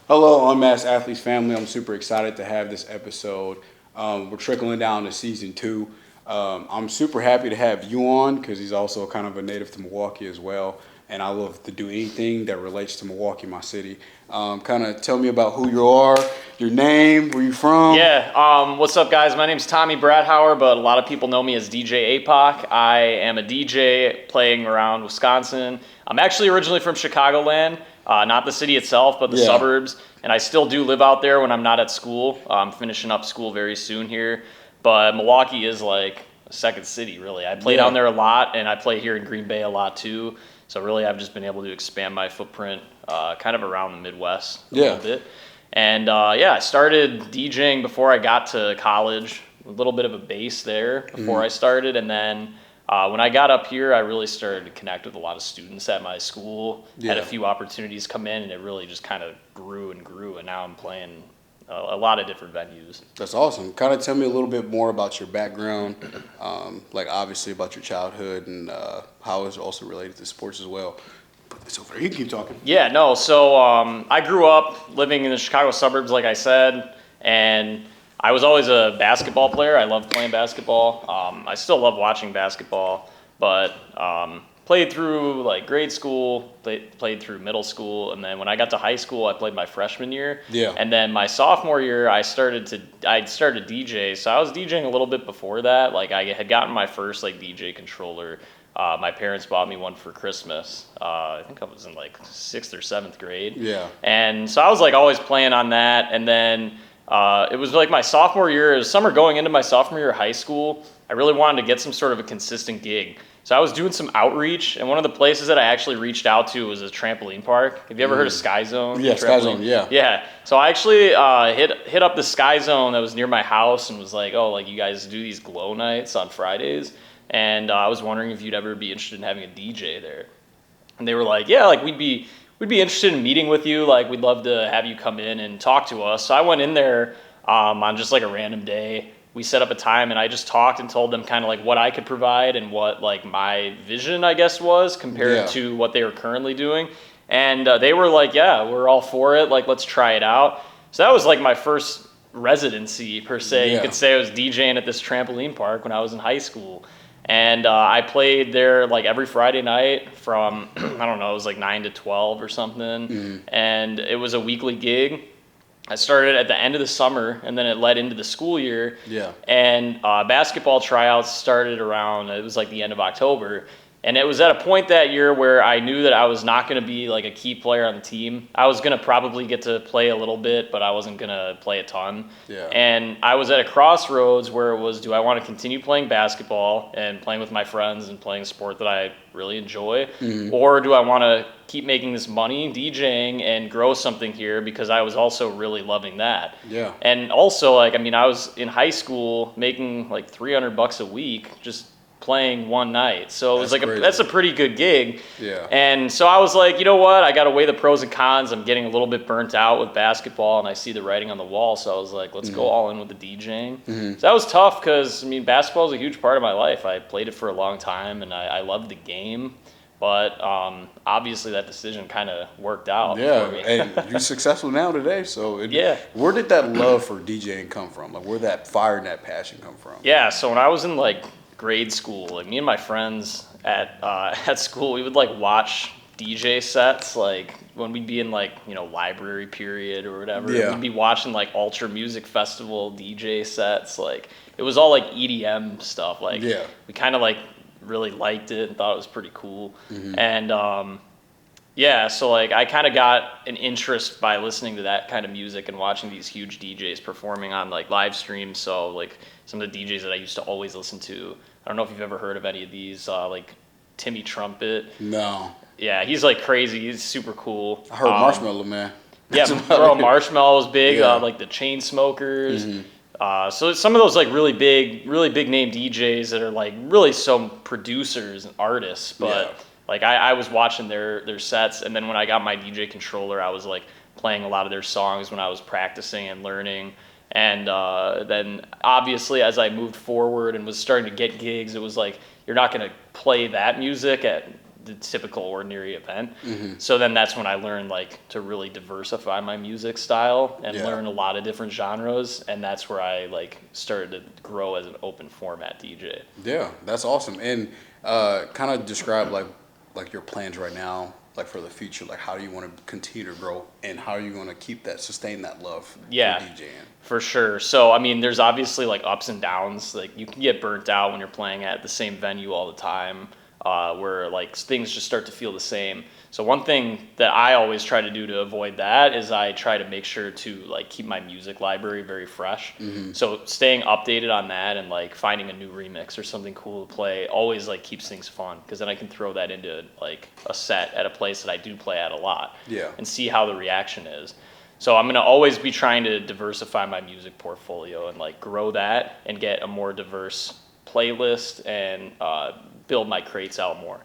Hello, Unmasked Athletes family. I'm super excited to have this episode. We're trickling down to season 2. I'm super happy to have you on because he's also kind of a native to Milwaukee as well. And I love to do anything that relates to Milwaukee, my city. Kind of tell me about who you are, your name, where you from. What's up, guys? My name's Tommy Bradhauer, but a lot of people know me as DJ Apoc. I am a DJ playing around Wisconsin. I'm actually originally from Chicagoland, not the city itself, but the suburbs. And I still do live out there when I'm not at school. I'm finishing up school very soon here. But Milwaukee is like a second city, really. I play down there a lot, and I play here in Green Bay a lot, too. So really, I've just been able to expand my footprint kind of around the Midwest a little bit. And I started DJing before I got to college, a little bit of a base there before I started. And then when I got up here, I really started to connect with a lot of students at my school, had a few opportunities come in, and it really just kind of grew and grew. And now I'm playing a lot of different venues. That's awesome. Kind of tell me a little bit more about your background, like obviously about your childhood and how it's also related to sports as well. Put this over here. You can keep talking. So I grew up living in the Chicago suburbs, like I said, and I was always a basketball player. I loved playing basketball. I still love watching basketball, but played through like grade school, played through middle school, and then when I got to high school, I played my freshman year. And then my sophomore year, I started to DJ. So I was DJing a little bit before that. Like I had gotten my first like DJ controller. My parents bought me one for Christmas. I think I was in like 6th or 7th grade. And so I was like always playing on that. And then it was like my sophomore year, summer going into my sophomore year of high school, I really wanted to get some sort of a consistent gig. So I was doing some outreach, and one of the places that I actually reached out to was a trampoline park. Have you ever heard of Sky Zone? Yeah, Sky Zone, yeah. Yeah, so I actually hit up the Sky Zone that was near my house and was like, oh, like you guys do these glow nights on Fridays? And I was wondering if you'd ever be interested in having a DJ there. And they were like, yeah, like we'd be interested in meeting with you. Like we'd love to have you come in and talk to us. So I went in there on just like a random day. We set up a time and I just talked and told them kind of like what I could provide and what like my vision, I guess, was compared to what they were currently doing. And they were like, yeah, we're all for it. Like, let's try it out. So that was like my first residency per se. You could say I was DJing at this trampoline park when I was in high school. And I played there like every Friday night from, I don't know, it was like 9 to 12 or something. And it was a weekly gig. I started at the end of the summer, and then it led into the school year. And basketball tryouts started around, it was like the end of October. And it was at a point that year where I knew that I was not going to be like a key player on the team. I was going to probably get to play a little bit, but I wasn't going to play a ton. And I was at a crossroads where it was, do I want to continue playing basketball and playing with my friends and playing a sport that I really enjoy? Or do I want to keep making this money DJing and grow something here, because I was also really loving that. And also, like, I mean, I was in high school making like $300 a week just playing one night. So it was that's a pretty good gig. And so I was like, you know what? I got to weigh the pros and cons. I'm getting a little bit burnt out with basketball and I see the writing on the wall. So I was like, let's go all in with the DJing. So that was tough because, I mean, basketball is a huge part of my life. I played it for a long time and I loved the game. But obviously that decision kind of worked out for me. And you're successful now today. So where did that love for DJing come from? Like where that fire and that passion come from? So when I was in like grade school, like me and my friends at school, we would like watch DJ sets, like when we'd be in like, you know, library period or whatever. We'd be watching like Ultra Music Festival DJ sets. Like it was all like EDM stuff. Like we kind of like really liked it and thought it was pretty cool. And so like I kind of got an interest by listening to that kind of music and watching these huge DJs performing on like live streams. So like some of the DJs that I used to always listen to, I don't know if you've ever heard of any of these, like Timmy Trumpet. No. Yeah, he's like crazy. He's super cool. I heard Marshmallow Man. Marshmallow was big. Like the Chainsmokers. So some of those like really big name DJs that are like really some producers and artists, but like I was watching their sets, and then when I got my DJ controller, I was like playing a lot of their songs when I was practicing and learning. And then obviously as I moved forward and was starting to get gigs, it was like you're not going to play that music at the typical ordinary event. So then that's when I learned like to really diversify my music style and learn a lot of different genres, and that's where I like started to grow as an open format DJ. Yeah, that's awesome. And kind of describe like your plans right now, like for the future. Like how do you want to continue to grow, and how are you going to sustain that love for DJing? For sure. So, I mean, there's obviously like ups and downs. Like you can get burnt out when you're playing at the same venue all the time, where like things just start to feel the same. So one thing that I always try to do to avoid that is I try to make sure to like keep my music library very fresh. So staying updated on that and like finding a new remix or something cool to play always like keeps things fun, because then I can throw that into like a set at a place that I do play at a lot and see how the reaction is. So I'm going to always be trying to diversify my music portfolio and like grow that and get a more diverse playlist and build my crates out more.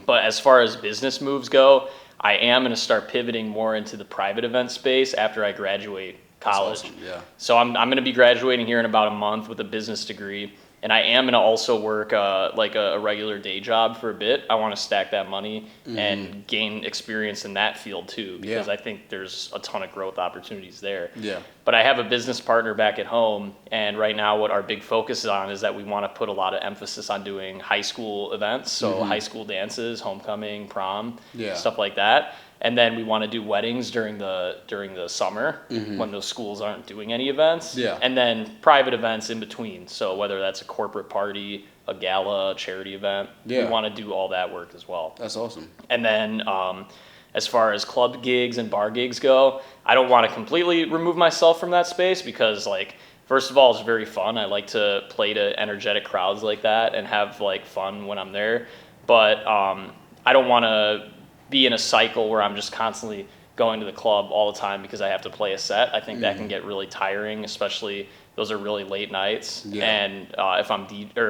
But as far as business moves go, I am going to start pivoting more into the private event space after I graduate college. That's awesome. Yeah. So I'm going to be graduating here in about a month with a business degree. And I am going to also work like a regular day job for a bit. I want to stack that money and gain experience in that field too, because I think there's a ton of growth opportunities there. Yeah. But I have a business partner back at home, and right now what our big focus is on is that we want to put a lot of emphasis on doing high school events, so high school dances, homecoming, prom, stuff like that. And then we want to do weddings during the summer when those schools aren't doing any events. Yeah. And then private events in between. So whether that's a corporate party, a gala, a charity event, we want to do all that work as well. That's awesome. And then as far as club gigs and bar gigs go, I don't want to completely remove myself from that space, because like, first of all, it's very fun. I like to play to energetic crowds like that and have like fun when I'm there. But I don't want to be in a cycle where I'm just constantly going to the club all the time because I have to play a set. I think that can get really tiring, especially those are really late nights. And if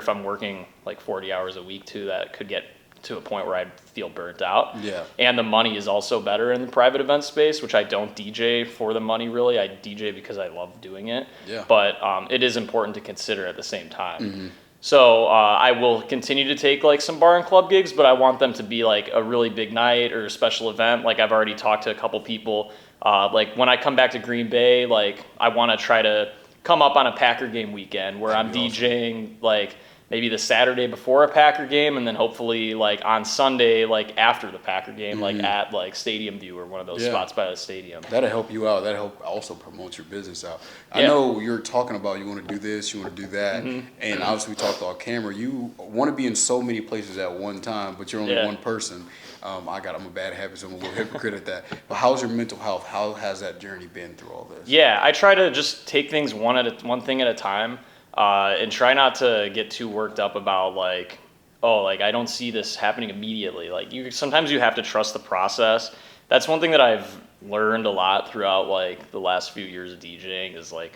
I'm working like 40 hours a week too, that could get to a point where I feel burnt out. And the money is also better in the private event space, which I don't DJ for the money really. I DJ because I love doing it. But it is important to consider at the same time. So I will continue to take like some bar and club gigs, but I want them to be like a really big night or a special event. Like I've already talked to a couple people. Like when I come back to Green Bay, like I want to try to come up on a Packer game weekend where I'm DJing like maybe the Saturday before a Packer game, and then hopefully like on Sunday, like after the Packer game, like at like Stadium View or one of those spots by the stadium. That'll help you out. That'll help also promote your business out. I know you're talking about you want to do this, you want to do that, and obviously we talked on camera. You want to be in so many places at one time, but you're only one person. I'm a bad habit, so I'm a little hypocrite at that. But how's your mental health? How has that journey been through all this? Yeah, I try to just take things one thing at a time. And try not to get too worked up about like, oh, like I don't see this happening immediately. Like sometimes you have to trust the process. That's one thing that I've learned a lot throughout like the last few years of DJing is like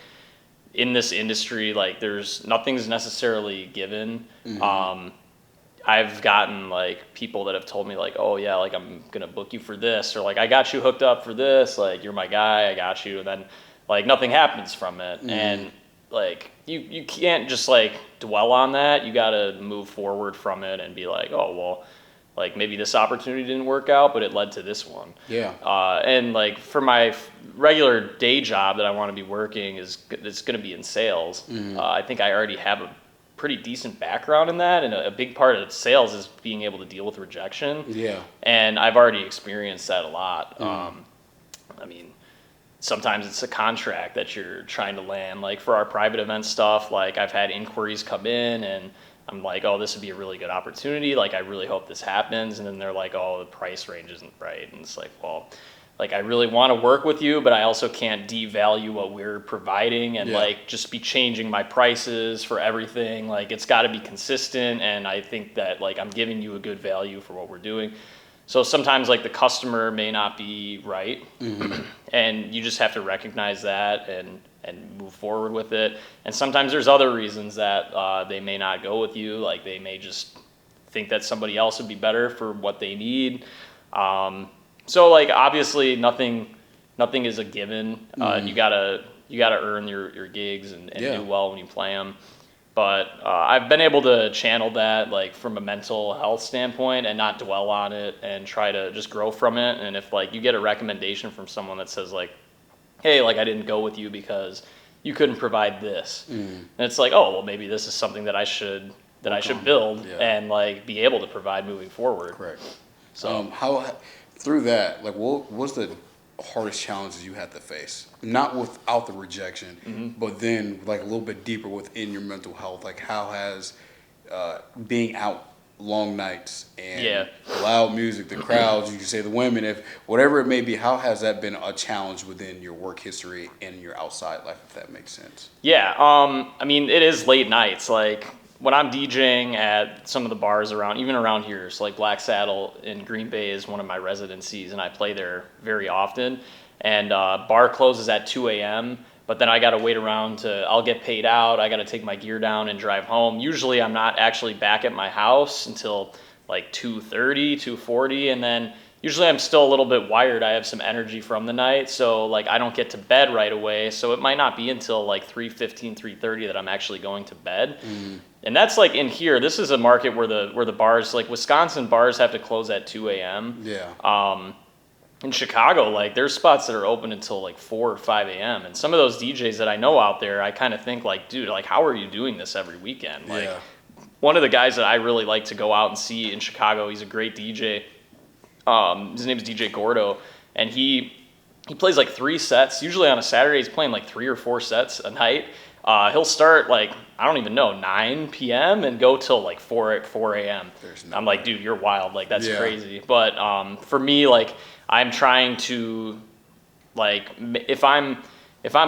in this industry, like nothing's necessarily given. I've gotten like people that have told me like, oh yeah, like I'm gonna book you for this, or like I got you hooked up for this, like you're my guy, I got you, and then like nothing happens from it. And like you can't just like dwell on that. You got to move forward from it and be like, oh well, like maybe this opportunity didn't work out, but it led to this one. And like for my regular day job that I want to be working it's going to be in sales. I think I already have a pretty decent background in that, and a big part of sales is being able to deal with rejection. And I've already experienced that a lot. I mean, sometimes it's a contract that you're trying to land. Like for our private event stuff, like I've had inquiries come in and I'm like, oh, this would be a really good opportunity. Like, I really hope this happens. And then they're like, oh, the price range isn't right. And it's like, well, like I really want to work with you, but I also can't devalue what we're providing and like just be changing my prices for everything. Like it's got to be consistent. And I think that like I'm giving you a good value for what we're doing. So sometimes like the customer may not be right, and you just have to recognize that and move forward with it. And sometimes there's other reasons that they may not go with you. Like they may just think that somebody else would be better for what they need. So like obviously nothing is a given. You gotta earn your gigs and do well when you play them. But I've been able to channel that like from a mental health standpoint and not dwell on it and try to just grow from it. And if like you get a recommendation from someone that says like, hey, like I didn't go with you because you couldn't provide this, and it's like, oh well, maybe this is something that I should build and like be able to provide moving forward. Correct. So How through that, like, what was the hardest challenges you had to face? Not without the rejection, but then like a little bit deeper within your mental health. Like, how has being out long nights and loud music, the crowds, you can say the women, if whatever it may be, how has that been a challenge within your work history and your outside life, if that makes sense? Yeah, I mean, it is late nights. Like when I'm DJing at some of the bars around, even around here, so like Black Saddle in Green Bay is one of my residencies, and I play there very often. And bar closes at 2 a.m., but then I got to wait around I'll get paid out. I got to take my gear down and drive home. Usually I'm not actually back at my house until like 2:30, 2:40, and then usually I'm still a little bit wired. I have some energy from the night, so like I don't get to bed right away. So it might not be until like 3:15, 3:30 that I'm actually going to bed. And that's like in here. This is a market where the bars, like Wisconsin bars, have to close at 2 a.m. Yeah. In Chicago, like there's spots that are open until like 4 or 5 a.m. And some of those DJs that I know out there, I kind of think like, dude, like how are you doing this every weekend? Like one of the guys that I really like to go out and see in Chicago, he's a great DJ. His name is DJ Gordo, and he plays like 3 sets. Usually on a Saturday, he's playing like 3 or 4 sets a night. He'll start like, I don't even know, 9 p.m. and go till like 4 a.m. I'm like, dude, you're wild. Like that's crazy. But for me, like I'm trying to like if I'm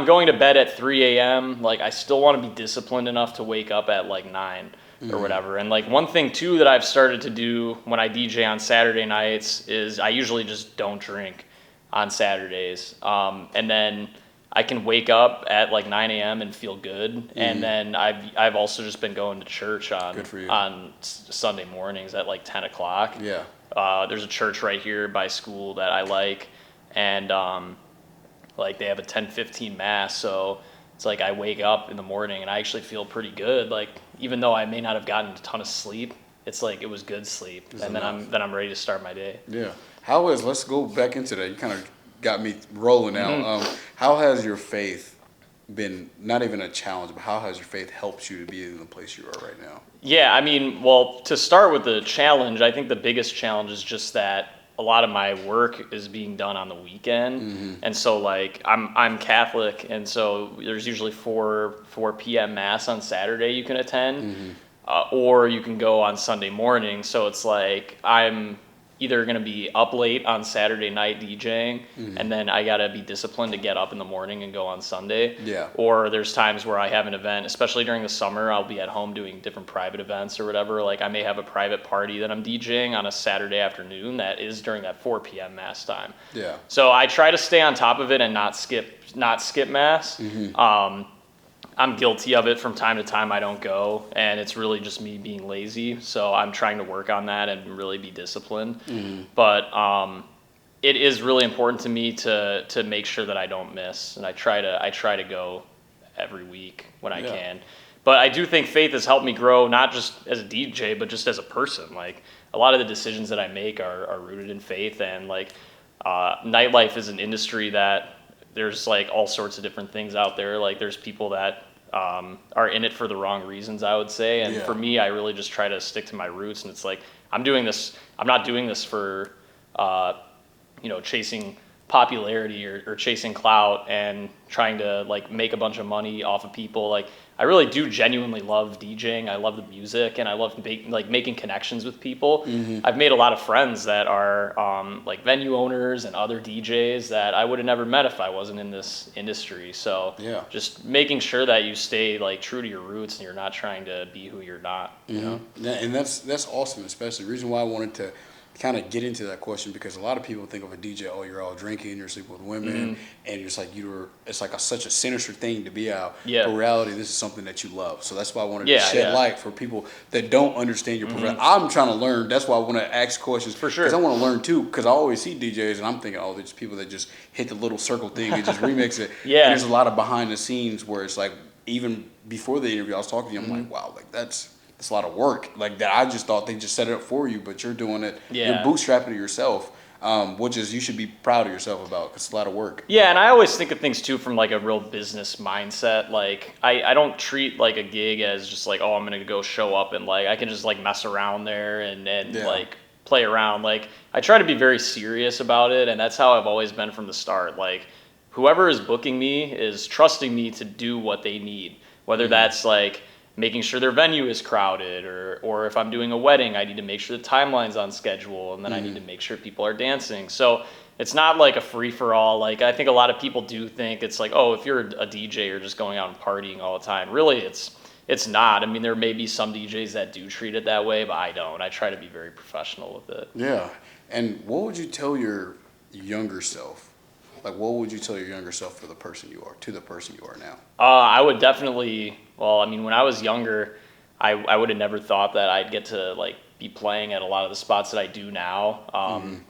going to bed at 3 a.m., like I still want to be disciplined enough to wake up at like 9 or whatever. And like one thing too that I've started to do when I DJ on Saturday nights is I usually just don't drink on Saturdays. And then I can wake up at like 9 a.m. and feel good. And then I've also just been going to church on Sunday mornings at like 10 o'clock. Yeah. There's a church right here by school that I like, and like they have a 10:15 mass, so it's like I wake up in the morning and I actually feel pretty good. Like even though I may not have gotten a ton of sleep, it's like it was good sleep, and then I'm ready to start my day. Yeah. Let's go back into that. You kind of got me rolling now. How has your faith been, not even a challenge, but how has your faith helped you to be in the place you are right now? Yeah, I mean, well, to start with the challenge, I think the biggest challenge is just that a lot of my work is being done on the weekend. And so like I'm Catholic, and so there's usually 4 p.m. mass on Saturday you can attend, or you can go on Sunday morning. So it's like I'm either going to be up late on Saturday night DJing, and then I got to be disciplined to get up in the morning and go on Sunday. Yeah. Or there's times where I have an event, especially during the summer, I'll be at home doing different private events or whatever. Like I may have a private party that I'm DJing on a Saturday afternoon that is during that 4 p.m. mass time. Yeah. So I try to stay on top of it and not skip mass. I'm guilty of it from time to time. I don't go, and it's really just me being lazy. So I'm trying to work on that and really be disciplined. But it is really important to me to make sure that I don't miss, and I try to go every week when I can. But I do think faith has helped me grow, not just as a DJ, but just as a person. Like a lot of the decisions that I make are rooted in faith, and like nightlife is an industry that there's like all sorts of different things out there. Like there's people that are in it for the wrong reasons, I would say. And for me, I really just try to stick to my roots. And it's like, I'm not doing this for, chasing popularity or chasing clout and trying to like make a bunch of money off of people. Like I really do genuinely love DJing. I love the music, and I love making connections with people. I've made a lot of friends that are like venue owners and other DJs that I would have never met if I wasn't in this industry. So just making sure that you stay like true to your roots and you're not trying to be who you're not. You know? And that's awesome, especially the reason why I wanted to kind of get into that question, because a lot of people think of a DJ, oh, you're all drinking, you're sleeping with women, and it's like it's like such a sinister thing to be out. But in reality, this is something that you love. So that's why I wanted to shed light for people that don't understand your profession. I'm trying to learn. That's why I want to ask questions. For sure. Because I want to learn too, because I always see DJs and I'm thinking, oh, there's people that just hit the little circle thing and just remix it. And there's a lot of behind the scenes where it's like, even before the interview, I was talking to you. I'm like, wow, like that's a lot of work. Like that, I just thought they just set it up for you, but you're doing it. You're Yeah. bootstrapping it yourself, which is you should be proud of yourself about. 'Cause it's a lot of work. Yeah, and I always think of things too from like a real business mindset. Like I don't treat like a gig as just like, oh, I'm gonna go show up and like I can just like mess around there and Yeah. like play around. Like I try to be very serious about it, and that's how I've always been from the start. Like whoever is booking me is trusting me to do what they need, whether that's like making sure their venue is crowded or if I'm doing a wedding, I need to make sure the timeline's on schedule and then I need to make sure people are dancing. So it's not like a free for all. Like I think a lot of people do think it's like, oh, if you're a DJ, you're just going out and partying all the time. Really, it's not. I mean, there may be some DJs that do treat it that way, but I don't. I try to be very professional with it. Yeah. And what would you tell your younger self? Like, what would you tell your younger self to the person you are now? I would definitely. Well, I mean, when I was younger, I would have never thought that I'd get to like be playing at a lot of the spots that I do now.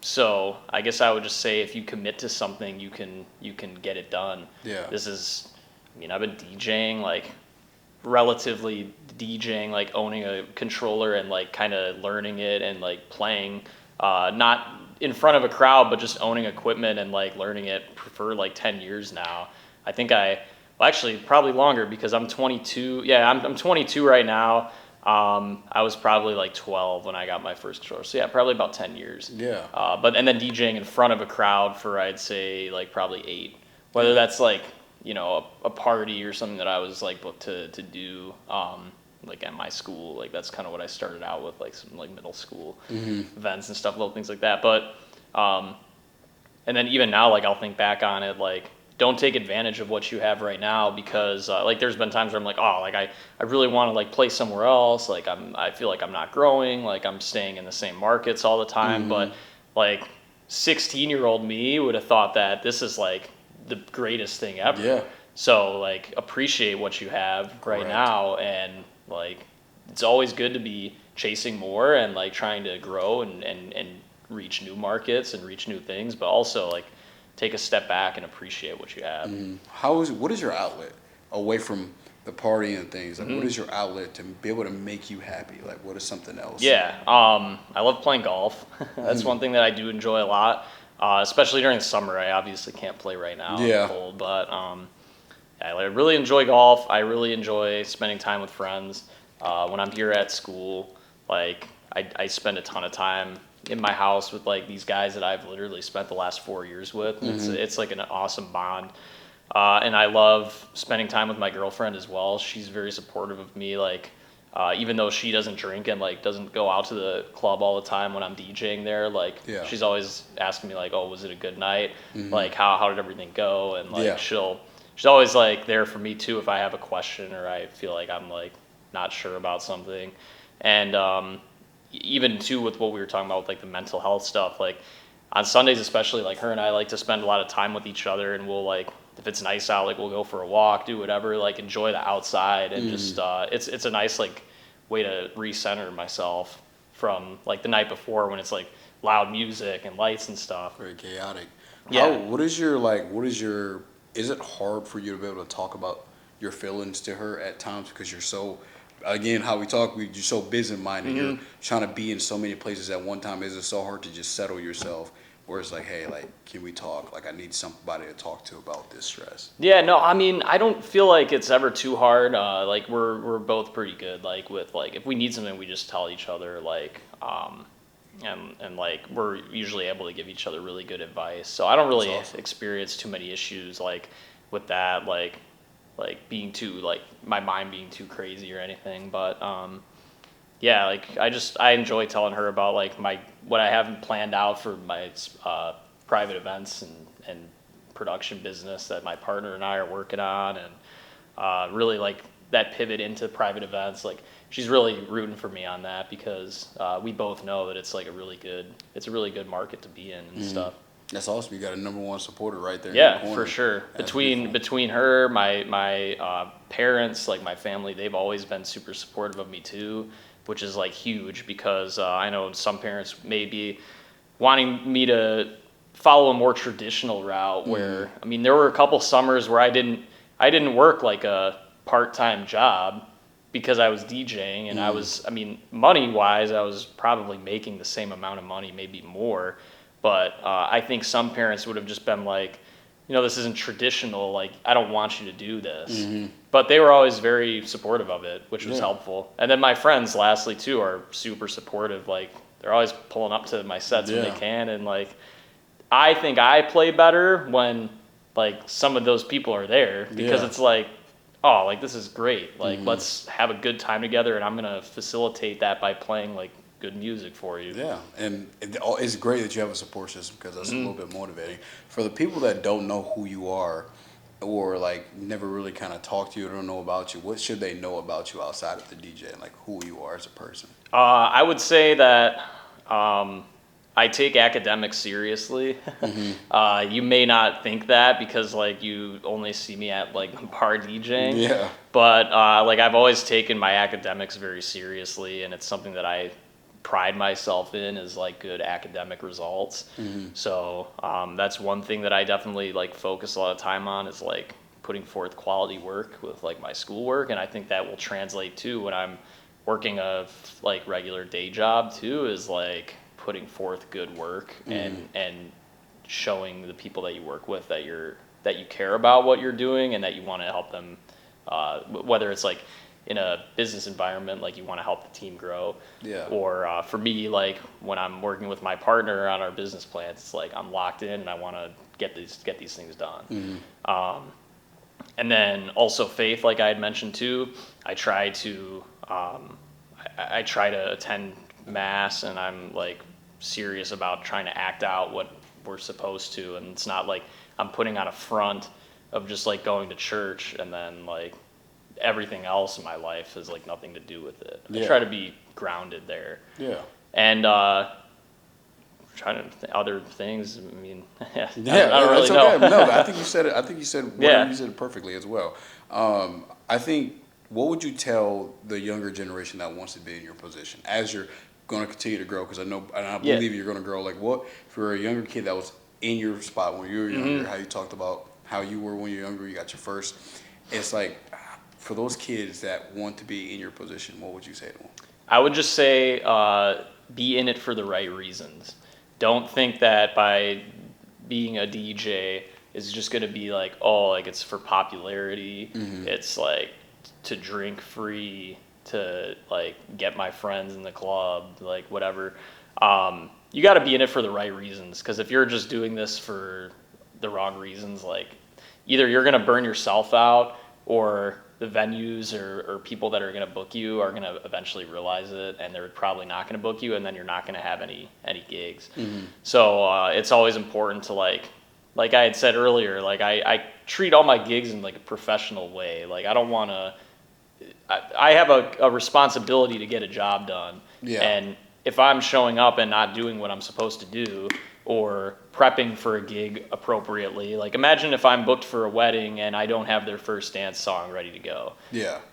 So I guess I would just say if you commit to something, you can get it done. Yeah. This is. I mean, I've been DJing like relatively DJing, like owning a controller and like kind of learning it and like playing, not in front of a crowd, but just owning equipment and like learning it for like 10 years now. I think well, actually probably longer because I'm 22. Yeah, I'm 22 right now. I was probably like 12 when I got my first controller. So yeah, probably about 10 years. Yeah. And then DJing in front of a crowd for I'd say like probably 8. Whether that's like, a party or something that I was like booked to do, like at my school, like that's kind of what I started out with, like some like middle school events and stuff, little things like that. But, and then even now, like I'll think back on it, like don't take advantage of what you have right now because like there's been times where I'm like, oh, like I really want to like play somewhere else. Like I feel like I'm not growing, like I'm staying in the same markets all the time. But like 16-year-old me would have thought that this is like the greatest thing ever. Yeah. So like appreciate what you have right now, and like it's always good to be chasing more and like trying to grow and reach new markets and reach new things, but also like take a step back and appreciate what you have. What is your outlet away from the party and things? Like what is your outlet to be able to make you happy? Like what is something else? Yeah. I love playing golf. That's one thing that I do enjoy a lot. Especially during the summer. I obviously can't play right now in the cold, but I really enjoy golf. I really enjoy spending time with friends. When I'm here at school, like I spend a ton of time in my house with like these guys that I've literally spent the last 4 years with. It's like an awesome bond. And I love spending time with my girlfriend as well. She's very supportive of me. Like, even though she doesn't drink and like doesn't go out to the club all the time when I'm DJing there, like she's always asking me like, oh, was it a good night? Like how did everything go? And like she's always like there for me too if I have a question or I feel like I'm like not sure about something. And even too with what we were talking about with like the mental health stuff, like on Sundays especially, like her and I like to spend a lot of time with each other, and we'll like if it's nice out, like we'll go for a walk, do whatever, like enjoy the outside, and just it's a nice like way to recenter myself from like the night before when it's like loud music and lights and stuff. Very chaotic. Yeah. Is it hard for you to be able to talk about your feelings to her at times because you're so, again, how we talk, you're so busy minded, you're trying to be in so many places at one time. Is it so hard to just settle yourself? Where it's like, hey, like, can we talk? Like, I need somebody to talk to about this stress. Yeah, no, I mean, I don't feel like it's ever too hard. Like, we're both pretty good. Like, with like, if we need something, we just tell each other. Like, and like, we're usually able to give each other really good advice. So I don't really experience too many issues like with that. Like being too like my mind being too crazy or anything. But yeah, like I enjoy telling her about like what I haven't planned out for my private events and production business that my partner and I are working on, and really like that pivot into private events. Like she's really rooting for me on that because we both know that it's like a really good market to be in and stuff. That's awesome. You got a #1 supporter right there. Yeah, in the corner. for sure. Between her, my parents, like my family, they've always been super supportive of me too, which is like huge because I know some parents may be wanting me to follow a more traditional route where, I mean, there were a couple summers where I didn't work like a part-time job because I was DJing, and I mean, money-wise, I was probably making the same amount of money, maybe more. But I think some parents would have just been like, this isn't traditional. Like, I don't want you to do this. But they were always very supportive of it, which was helpful. And then my friends, lastly, too, are super supportive. Like, they're always pulling up to my sets when they can. And, like, I think I play better when, like, some of those people are there because it's like, oh, like, this is great. Like, let's have a good time together, and I'm going to facilitate that by playing, like, good music for you. Yeah, and it's great that you have a support system because that's a little bit motivating. For the people that don't know who you are or, like, never really kind of talk to you or don't know about you, what should they know about you outside of the DJ and, like, who you are as a person? I would say that I take academics seriously. You may not think that because, like, you only see me at, like, bar DJing. Yeah. But, like, I've always taken my academics very seriously, and it's something that I pride myself in is, like, good academic results. So that's one thing that I definitely, like, focus a lot of time on is, like, putting forth quality work with, like, my schoolwork. And I think that will translate too when I'm working a, like, regular day job too, is, like, putting forth good work and showing the people that you work with that you care about what you're doing and that you want to help them, whether it's, like, in a business environment, like, you want to help the team grow. Or for me, like, when I'm working with my partner on our business plans, it's like I'm locked in and I want to get these things done. And then also faith, like I had mentioned too, I try to attend mass, and I'm, like, serious about trying to act out what we're supposed to, and it's not like I'm putting on a front of just, like, going to church and then, like, everything else in my life has, like, nothing to do with it. I try to be grounded there. And trying to other things. I mean, I don't really know. No, I think you said it. I think you said you said it perfectly as well. I think, what would you tell the younger generation that wants to be in your position as you're going to continue to grow? Because I know, and I believe you're going to grow. Like, what if you're a younger kid that was in your spot when you were younger? How you talked about how you were when you were younger. You got your first. It's like, for those kids that want to be in your position, what would you say to them? I would just say be in it for the right reasons. Don't think that by being a DJ is just going to be like, oh, like, it's for popularity. It's, like, to drink free, to, like, get my friends in the club, like, whatever. You got to be in it for the right reasons, because if you're just doing this for the wrong reasons, like, either you're going to burn yourself out, or the venues or people that are going to book you are going to eventually realize it, and they're probably not going to book you, and then you're not going to have any gigs. So it's always important to, like I had said earlier, like, I treat all my gigs in, like, a professional way. Like, I don't want to. I have a responsibility to get a job done, and if I'm showing up and not doing what I'm supposed to do, or prepping for a gig appropriately. Like, imagine if I'm booked for a wedding and I don't have their first dance song ready to go.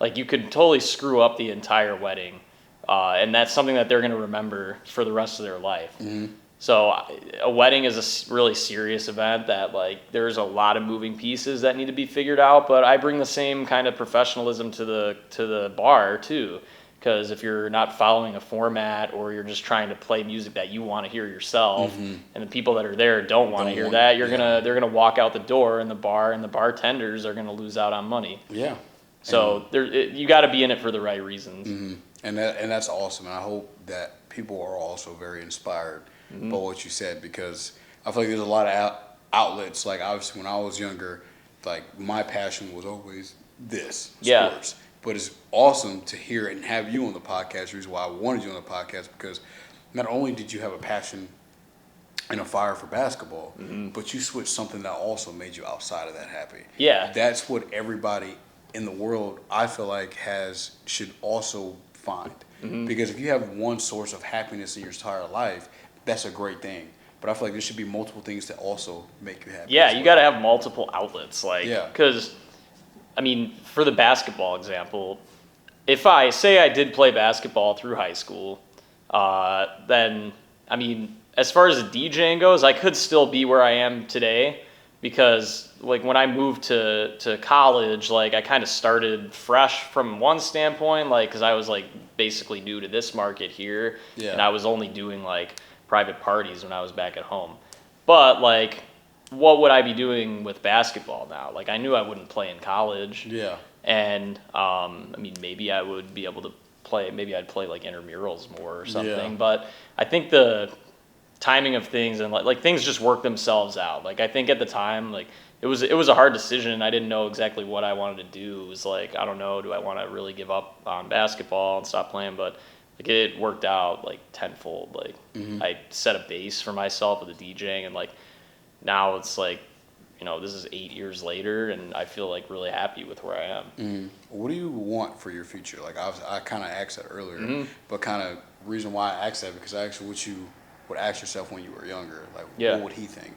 Like, you could totally screw up the entire wedding, and that's something that they're going to remember for the rest of their life. So a wedding is a really serious event that, like, there's a lot of moving pieces that need to be figured out, but I bring the same kind of professionalism to the bar too. Because if you're not following a format, or you're just trying to play music that you want to hear yourself, and the people that are there don't want to hear that, they're gonna walk out the door in the bar, and the bartenders are gonna lose out on money. So you got to be in it for the right reasons. And that's awesome. And I hope that people are also very inspired by what you said, because I feel like there's a lot of outlets. Like, obviously, when I was younger, like, my passion was always this sports. But it's awesome to hear it and have you on the podcast. The reason why I wanted you on the podcast, because not only did you have a passion and a fire for basketball, but you switched something that also made you outside of that happy. That's what everybody in the world, I feel like, should also find. Because if you have one source of happiness in your entire life, that's a great thing. But I feel like there should be multiple things that also make you happy. You got to have multiple outlets. Like, because, I mean, for the basketball example, if I say I did play basketball through high school, then, I mean, as far as the DJing goes, I could still be where I am today, because like when I moved to college, like I kind of started fresh from one standpoint, like because I was like basically new to this market here, and I was only doing like private parties when I was back at home. But like, what would I be doing with basketball now? Like I knew I wouldn't play in college, Yeah. and I mean maybe I would be able to play. Maybe I'd play like intramurals more or something. Yeah. But I think the timing of things and like things just work themselves out. Like I think at the time, like it was a hard decision. I didn't know exactly what I wanted to do. It was like I don't know, do I want to really give up on basketball and stop playing? But like it worked out like tenfold. Like I set a base for myself with the DJing, and like now it's like, this is 8 years later, and I feel like really happy with where I am. What do you want for your future? Like I kind of asked that earlier, but kind of reason why I asked that because I asked what you would ask yourself when you were younger. Like, what would he think?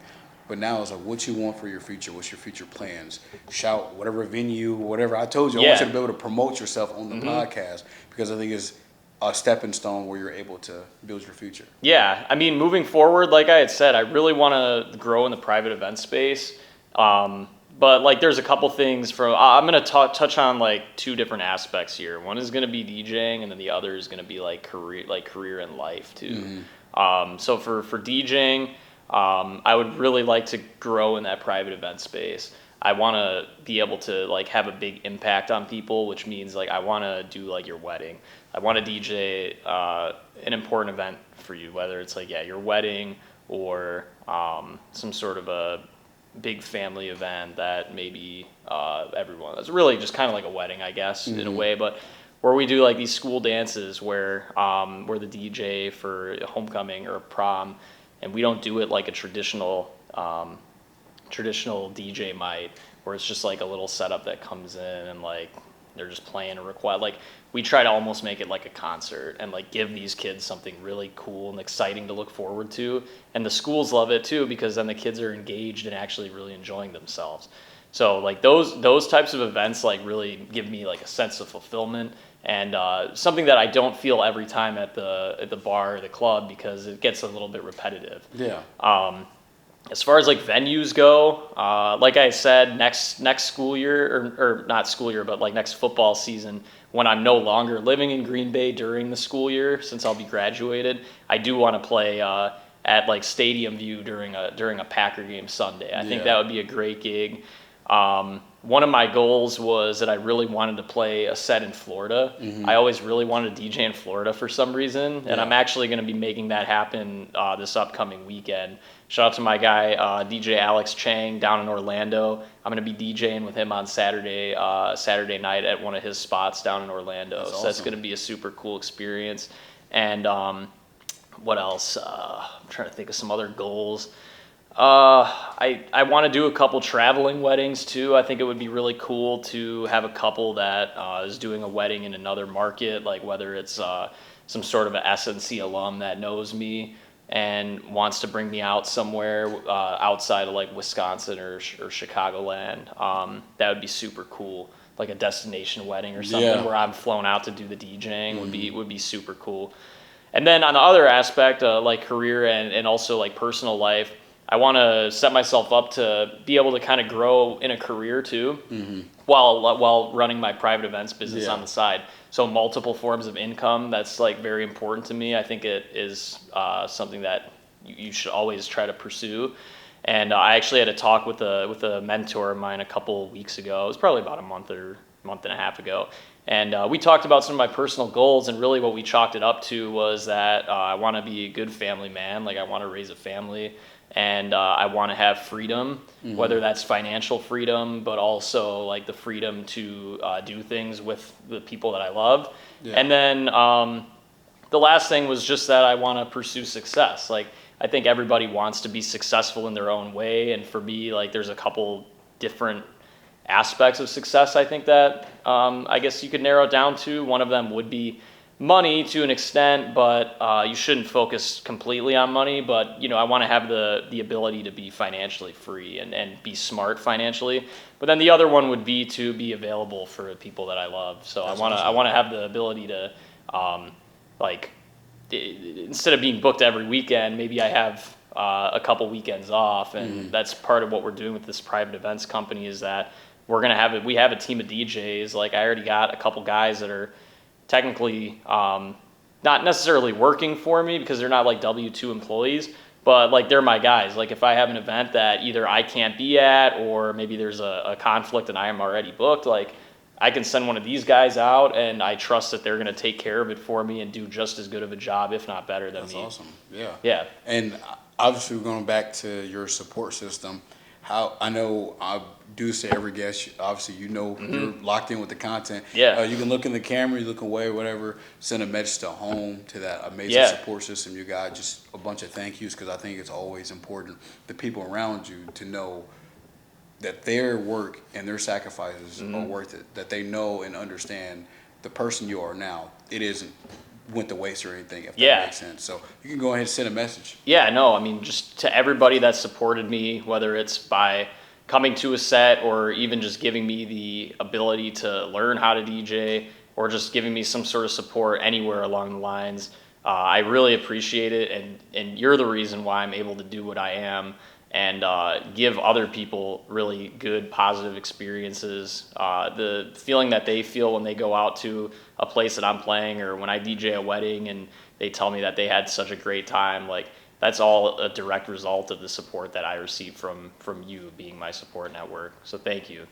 But now it's like, what you want for your future? What's your future plans? Shout whatever venue, whatever. I told you, I want you to be able to promote yourself on the podcast because I think it's a stepping stone where you're able to build your future. Yeah, I mean, moving forward, like I had said, I really want to grow in the private event space. But like, there's a couple things from. I'm gonna touch on like two different aspects here. One is gonna be DJing, and then the other is gonna be like career in life too. So for DJing, I would really like to grow in that private event space. I want to be able to like have a big impact on people, which means like I want to do like your wedding. I want to DJ an important event for you, whether it's like your wedding or some sort of a big family event that maybe everyone. It's really just kind of like a wedding, I guess, in a way, but where we do like these school dances where we're the DJ for a homecoming or a prom, and we don't do it like a traditional DJ might, where it's just like a little setup that comes in and like they're just playing a request. Like we try to almost make it like a concert and like give these kids something really cool and exciting to look forward to. And the schools love it too because then the kids are engaged and actually really enjoying themselves. So like those types of events like really give me like a sense of fulfillment and something that I don't feel every time at the bar or the club because it gets a little bit repetitive. Yeah. As far as like venues go, like I said, next school year or not school year, but like next football season, when I'm no longer living in Green Bay during the school year, since I'll be graduated, I do want to play at like Stadium View during a Packer game Sunday. I think that would be a great gig. One of my goals was that I really wanted to play a set in Florida. I always really wanted to DJ in Florida for some reason, and I'm actually going to be making that happen this upcoming weekend. Shout out to my guy, DJ Alex Chang down in Orlando. I'm going to be DJing with him on Saturday night at one of his spots down in Orlando. That's awesome. That's going to be a super cool experience. And what else? I'm trying to think of some other goals. I want to do a couple traveling weddings too. I think it would be really cool to have a couple that is doing a wedding in another market, like whether it's some sort of an SNC alum that knows me and wants to bring me out somewhere outside of like Wisconsin or Chicagoland. That would be super cool. Like a destination wedding or something where I'm flown out to do the DJing would be super cool. And then on the other aspect, like career and also like personal life, I want to set myself up to be able to kind of grow in a career too, while running my private events business on the side. So multiple forms of income, that's like very important to me. I think it is something that you should always try to pursue. And I actually had a talk with a mentor of mine a couple of weeks ago. It was probably about a month and a half ago. And we talked about some of my personal goals, and really what we chalked it up to was that I want to be a good family man. Like I want to raise a family. And I want to have freedom, whether that's financial freedom, but also like the freedom to do things with the people that I love. Yeah. And then the last thing was just that I want to pursue success. Like I think everybody wants to be successful in their own way. And for me, like there's a couple different aspects of success I think that I guess you could narrow it down to. One of them would be money to an extent, but you shouldn't focus completely on money. But I want to have the ability to be financially free and be smart financially. But then the other one would be to be available for the people that I love. So I want to have the ability to like instead of being booked every weekend, maybe I have a couple weekends off, and that's part of what we're doing with this private events company is that we have a team of DJs. Like I already got a couple guys that are technically not necessarily working for me because they're not like W-2 employees, but like they're my guys. Like if I have an event that either I can't be at or maybe there's a conflict and I am already booked, like I can send one of these guys out and I trust that they're going to take care of it for me and do just as good of a job, if not better than me. That's awesome. Yeah. Yeah. And obviously, going back to your support system, how I know I do say every guest, obviously, you're locked in with the content. Yeah. You can look in the camera, you look away, whatever, send a message to home to that amazing support system you got. Just a bunch of thank yous because I think it's always important the people around you to know that their work and their sacrifices are worth it, that they know and understand the person you are now. It isn't went to waste or anything, if that makes sense. So you can go ahead and send a message. Yeah, no, I mean, just to everybody that supported me, whether it's by coming to a set or even just giving me the ability to learn how to DJ or just giving me some sort of support anywhere along the lines, I really appreciate it. And you're the reason why I'm able to do what I am and give other people really good, positive experiences. The feeling that they feel when they go out to a place that I'm playing or when I DJ a wedding and they tell me that they had such a great time, like that's all a direct result of the support that I receive from you being my support network. So thank you.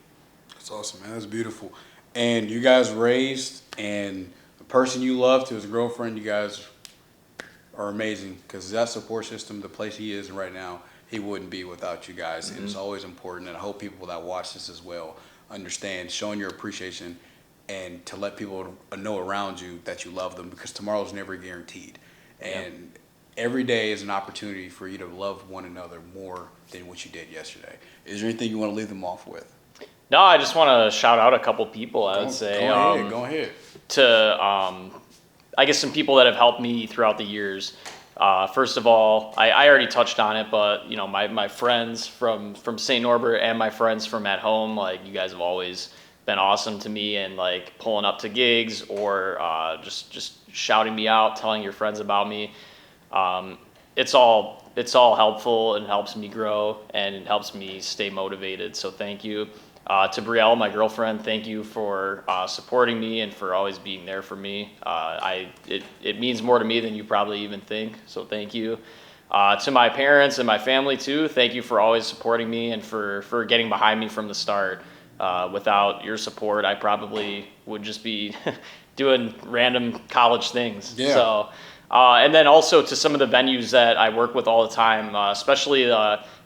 That's awesome, man. That's beautiful. And you guys raised, and the person you love to his girlfriend, you guys are amazing because that support system, the place he is right now, he wouldn't be without you guys. And it's always important, and I hope people that watch this as well understand showing your appreciation and to let people know around you that you love them because tomorrow's never guaranteed. And every day is an opportunity for you to love one another more than what you did yesterday. Is there anything you want to leave them off with? No, I just want to shout out a couple people, I would say. Go ahead. I guess some people that have helped me throughout the years. First of all, I already touched on it, but you know, my friends from St. Norbert and my friends from at home, like you guys have always been awesome to me and like pulling up to gigs or just shouting me out, telling your friends about me. It's all helpful and helps me grow and it helps me stay motivated. So thank you. To Brielle, my girlfriend, thank you for supporting me and for always being there for me. It means more to me than you probably even think, so thank you. To my parents and my family too, thank you for always supporting me and for getting behind me from the start. Without your support, I probably would just be doing random college things. Yeah. So, and then also to some of the venues that I work with all the time, especially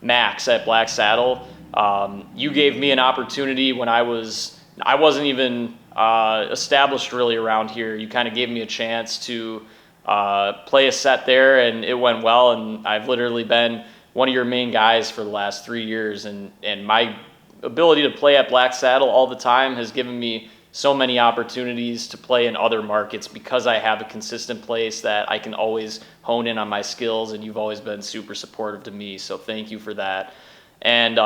Max at Black Saddle. You gave me an opportunity when I wasn't even established really around here. You kind of gave me a chance to play a set there, and it went well. And I've literally been one of your main guys for the last 3 years, and my ability to play at Black Saddle all the time has given me so many opportunities to play in other markets because I have a consistent place that I can always hone in on my skills, and you've always been super supportive to me. So thank you for that. And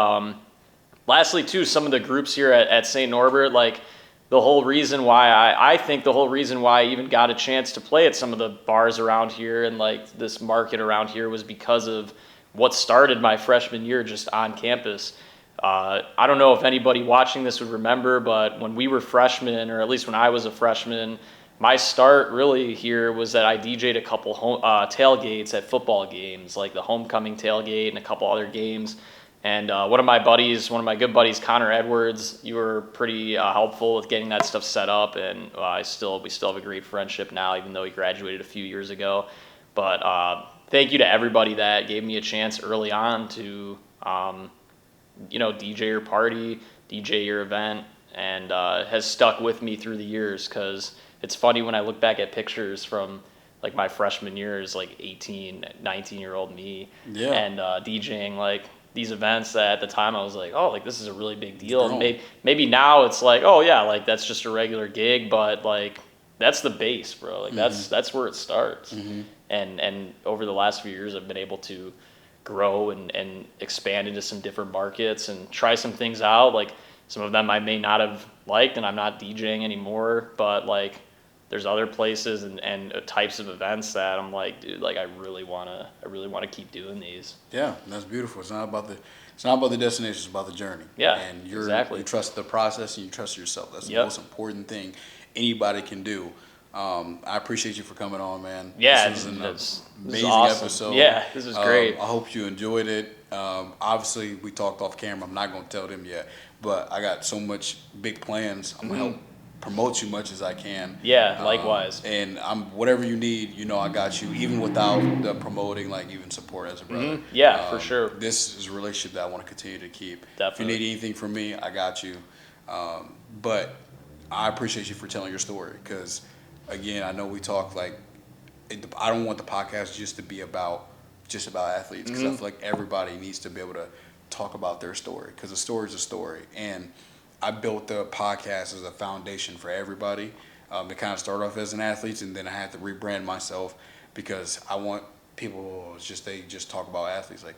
lastly, too, some of the groups here at St. Norbert, like the whole reason why I think the whole reason why I even got a chance to play at some of the bars around here and like this market around here was because of what started my freshman year just on campus. I don't know if anybody watching this would remember, but when we were freshmen, or at least when I was a freshman, my start really here was that I DJ'd a couple tailgates at football games, like the homecoming tailgate and a couple other games. And one of my good buddies, Connor Edwards, you were pretty helpful with getting that stuff set up, and we still have a great friendship now, even though he graduated a few years ago. But thank you to everybody that gave me a chance early on to, DJ your party, DJ your event, and has stuck with me through the years. Because it's funny when I look back at pictures from like my freshman years, like 18, 19-year-old me, and DJing like these events that at the time I was like, oh, like this is a really big deal. And maybe now it's like, oh yeah, like that's just a regular gig, but like that's the base, bro. Like that's where it starts. And over the last few years, I've been able to grow and expand into some different markets and try some things out. Like some of them I may not have liked, and I'm not DJing anymore, but like there's other places and types of events that I'm like, dude, like I really wanna keep doing these. Yeah, that's beautiful. It's not about the destination. It's about the journey. Yeah, And exactly. you trust the process and you trust yourself. That's the Yep. most important thing anybody can do. I appreciate you for coming on, man. Yeah, This was an this is amazing awesome. episode. Yeah, this is great. I hope you enjoyed it. Obviously, we talked off camera. I'm not going to tell them yet, but I got so much big plans. I'm going to help promote you much as I can. Yeah, likewise. And whatever you need, you know, I got you. Even without the promoting, like even support as a brother. Yeah, for sure. This is a relationship that I want to continue to keep. Definitely. If you need anything from me, I got you. But I appreciate you for telling your story because, again, I know we talk like I don't want the podcast just to be just about athletes because I feel like everybody needs to be able to talk about their story because a story is a story. And I built the podcast as a foundation for everybody to kind of start off as an athlete, and then I had to rebrand myself because I want people they just talk about athletes, like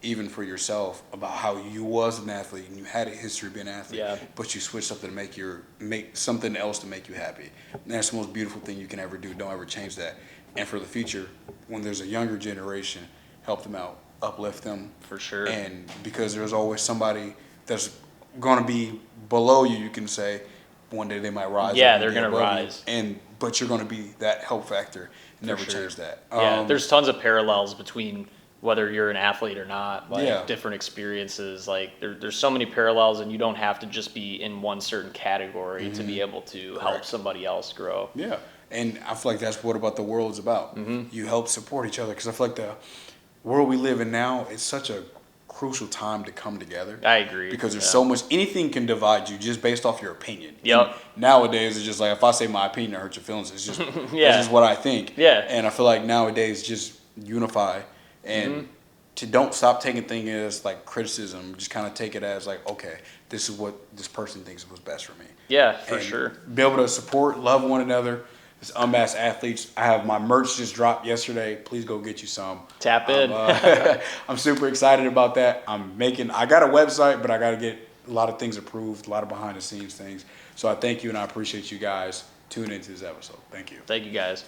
even for yourself about how you was an athlete and you had a history of being an athlete, but you switched something to make something else to make you happy. And that's the most beautiful thing you can ever do. Don't ever change that. And for the future, when there's a younger generation, help them out, uplift them. For sure. And because there's always somebody that's going to be below you, you can say one day they might rise. Yeah, they're going to rise. But you're going to be that help factor. Never change that. Yeah, there's tons of parallels between whether you're an athlete or not, like different experiences. Like there's so many parallels, and you don't have to just be in one certain category to be able to help somebody else grow. Yeah, and I feel like that's what about the world is about. You help support each other because I feel like the world we live in now is such a crucial time to come together. I agree. Because there's so much, anything can divide you just based off your opinion. Yep. And nowadays, it's just like, if I say my opinion, it hurts your feelings. It's just, it's just what I think. Yeah. And I feel like nowadays, just unify and to don't stop taking things as like criticism. Just kind of take it as like, okay, this is what this person thinks was best for me. Yeah, for sure. Be able to support, love one another. It's Unmasked Athletes. I have my merch just dropped yesterday. Please go get you some. Tap in. I'm super excited about that. I got a website, but I got to get a lot of things approved, a lot of behind the scenes things. So I thank you and I appreciate you guys tuning into this episode. Thank you. Thank you guys.